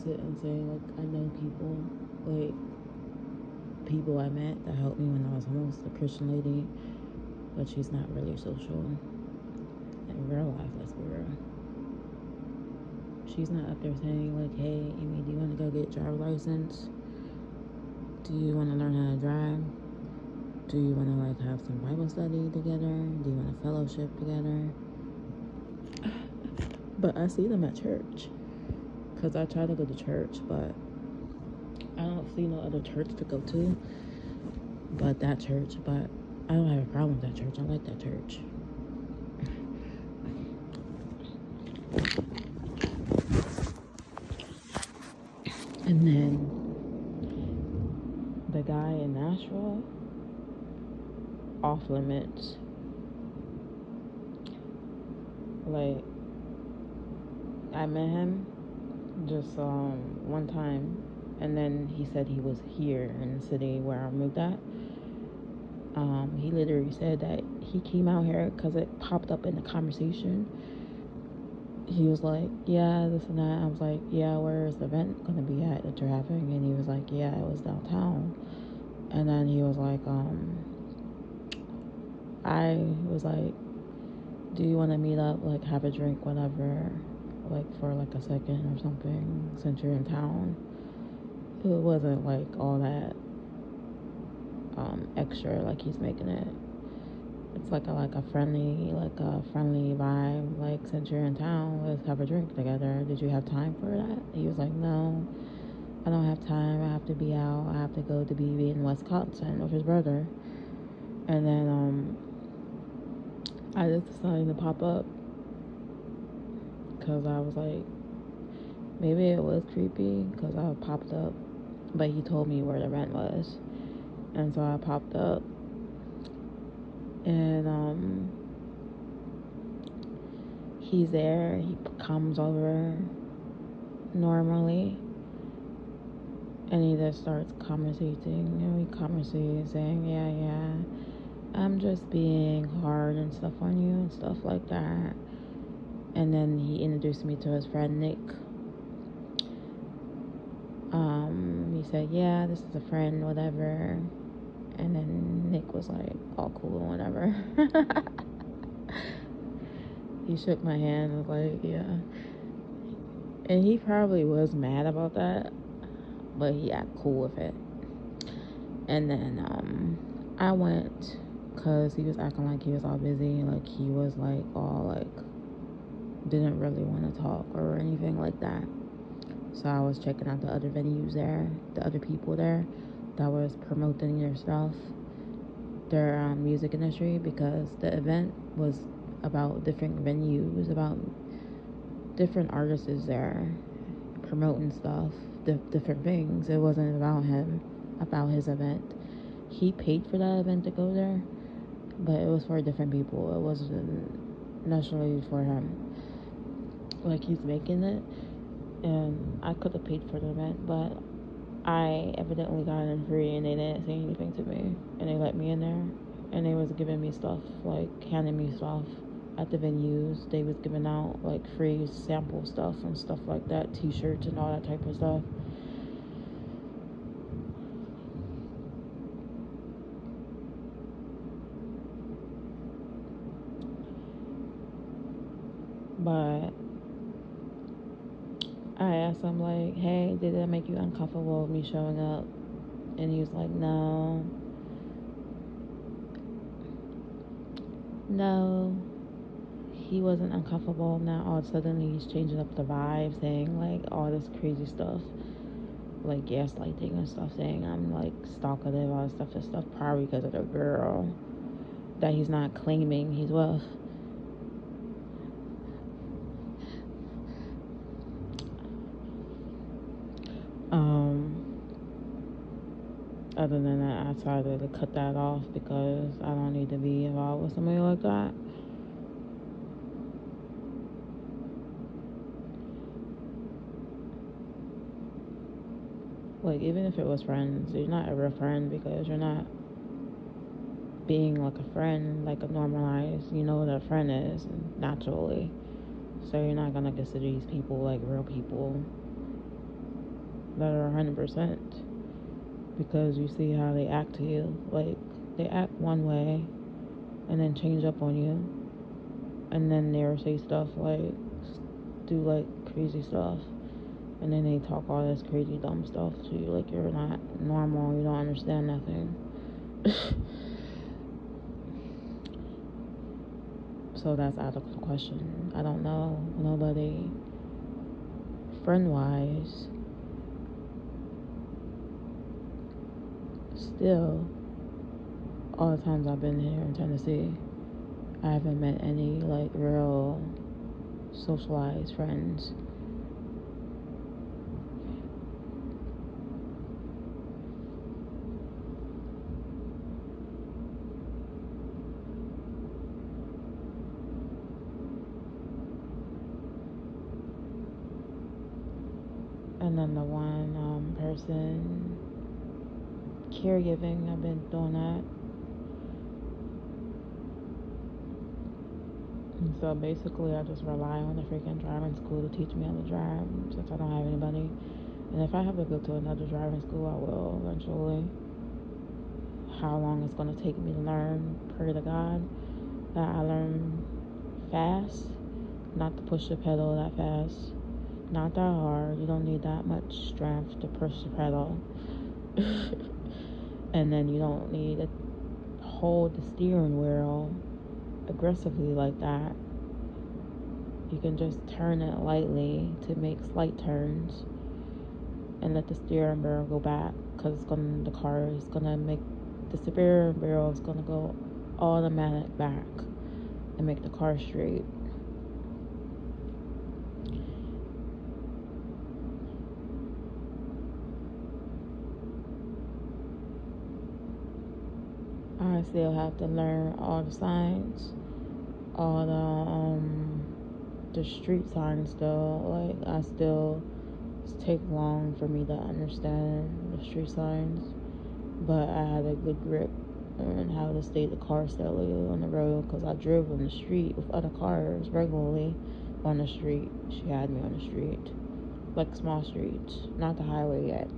sit and say, like, I know people, like, people I met that helped me when I was homeless, a Christian lady, but she's not really social. In real life, let's be real. She's not up there saying, like, hey, Amy, do you want to go get a driver's license? Do you want to learn how to drive? Do you want to, like, have some Bible study together? Do you want a fellowship together? But I see them at church, because I try to go to church, but I don't see no other church to go to but that church. But I don't have a problem with that church. I like that church. And then the guy in Nashville, off limits. Like, I met him just one time, and then he said he was here in the city where I moved at. He literally said that he came out here because it popped up in the conversation. He was like, yeah, this and that. I was like, yeah, where is the event going to be at that you're having? And he was like, yeah, it was downtown. And then he was like, I was like, do you want to meet up, like, have a drink, whatever, like, for, like, a second or something, since you're in town? It wasn't, like, all that extra, like, he's making it. It's like a friendly vibe, like, since you're in town, let's have a drink together. Did you have time for that? He was like, no, I don't have time. I have to be out. I have to go to BB in Wisconsin with his brother. And then I just decided to pop up because I was like, maybe it was creepy because I popped up, but he told me where the rent was. And so I popped up, and he's there. He comes over normally, and he just starts conversating. And we conversate, saying, yeah, I'm just being hard and stuff on you and stuff like that. And then he introduced me to his friend Nick. He said, yeah, this is a friend, whatever. And then Nick was like, all cool, whatever. He shook my hand and was like, yeah. And he probably was mad about that, but he acted cool with it. And then I went because he was acting like he was all busy. Like, he was like all like didn't really want to talk or anything like that. So I was checking out the other venues there, the other people there that was promoting their stuff, their music industry, because the event was about different venues, about different artists there promoting stuff, different things. It wasn't about him, about his event. He paid for that event to go there, but it was for different people. It wasn't necessarily for him. Like, he's making it, and I could have paid for the event, but I evidently got in free, and they didn't say anything to me, and they let me in there, and they was giving me stuff, like handing me stuff at the venues. They was giving out like free sample stuff and stuff like that, t-shirts and all that type of stuff. But I asked him, like, hey, did that make you uncomfortable with me showing up? And he was like, no, he wasn't uncomfortable. Now all of a sudden he's changing up the vibe, saying like all this crazy stuff, like gaslighting and stuff, saying I'm like stalkative, all this stuff, probably because of the girl that he's not claiming he's with. Other than that, I decided to cut that off because I don't need to be involved with somebody like that. Like, even if it was friends, you're not a real friend because you're not being like a friend, like a normalized, you know what a friend is naturally. So you're not gonna consider these people like real people. that are 100%, because you see how they act to you. Like, they act one way and then change up on you, and then they'll say stuff like, do like crazy stuff, and then they talk all this crazy dumb stuff to you like you're not normal, you don't understand nothing. So that's out of the question. I don't know nobody friend wise. Still, all the times I've been here in Tennessee, I haven't met any like real socialized friends. And then the one person caregiving, I've been doing that. And so basically, I just rely on the freaking driving school to teach me how to drive, since I don't have anybody. And if I have to go to another driving school, I will eventually. How long it's going to take me to learn, pray to God that I learn fast, not to push the pedal that fast, not that hard. You don't need that much strength to push the pedal. And then you don't need to hold the steering wheel aggressively like that. You can just turn it lightly to make slight turns and let the steering wheel go back, because the car is gonna make the steering wheel is gonna go automatic back and make the car straight. I still have to learn all the signs, all the street signs still. Like, I still, it's take long for me to understand the street signs, but I had a good grip on how to stay the car steadily on the road, because I drove on the street with other cars regularly on the street. She had me on the street, like small streets, not the highway yet.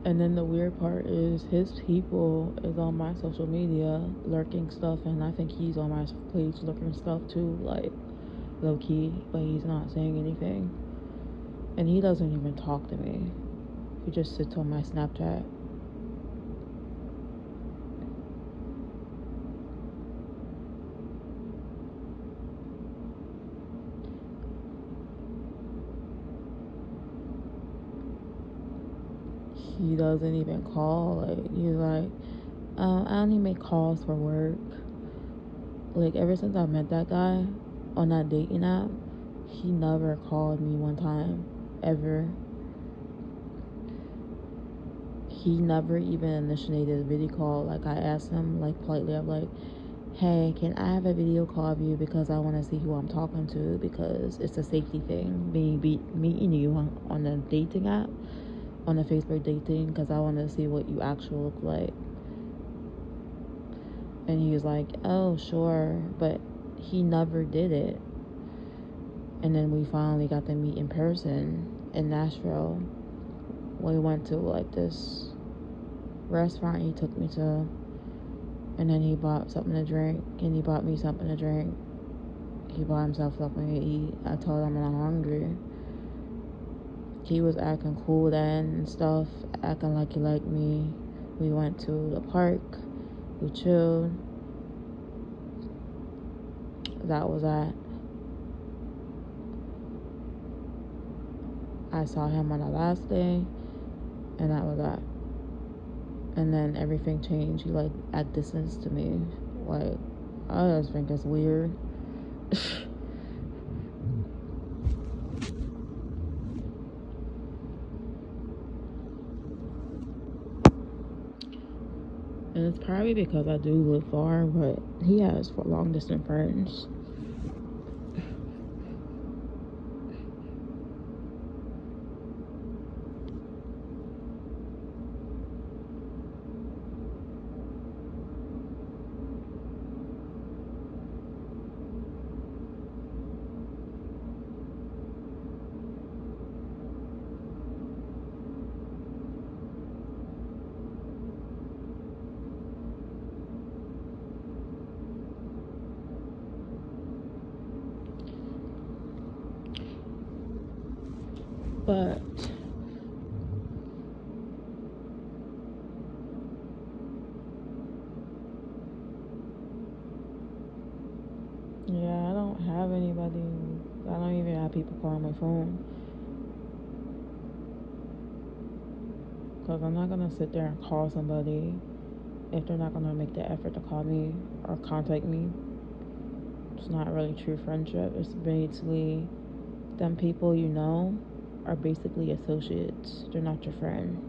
And then the weird part is his people is on my social media lurking stuff, and I think he's on my page lurking stuff too, like low key, but he's not saying anything. And he doesn't even talk to me. He just sits on my Snapchat. He doesn't even call. Like, he's like, I only make calls for work. Like, ever since I met that guy on that dating app, he never called me one time, ever. He never even initiated a video call. Like, I asked him, like, politely, I'm like, hey, can I have a video call of you, because I want to see who I'm talking to, because it's a safety thing, meeting you on the dating app, on the Facebook dating, because I want to see what you actually look like. And he was like, oh, sure, but he never did it. And then we finally got to meet in person in Nashville. We went to like this restaurant he took me to, and then he bought something to drink, and he bought me something to drink. He bought himself something to eat. I told him I'm hungry. He was acting cool then and stuff, acting like he liked me. We went to the park. We chilled. That was that. I saw him on the last day, and that was that. And then everything changed. He like at distance to me. Like, I just think it's weird. And it's probably because I do live far, but he has for long distance friends. But yeah, I don't have anybody. I don't even have people calling my phone. Because I'm not going to sit there and call somebody if they're not going to make the effort to call me or contact me. It's not really true friendship. It's basically them people you know are basically associates. They're not your friend.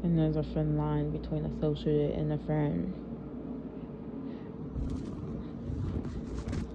And there's a thin line between associate and a friend.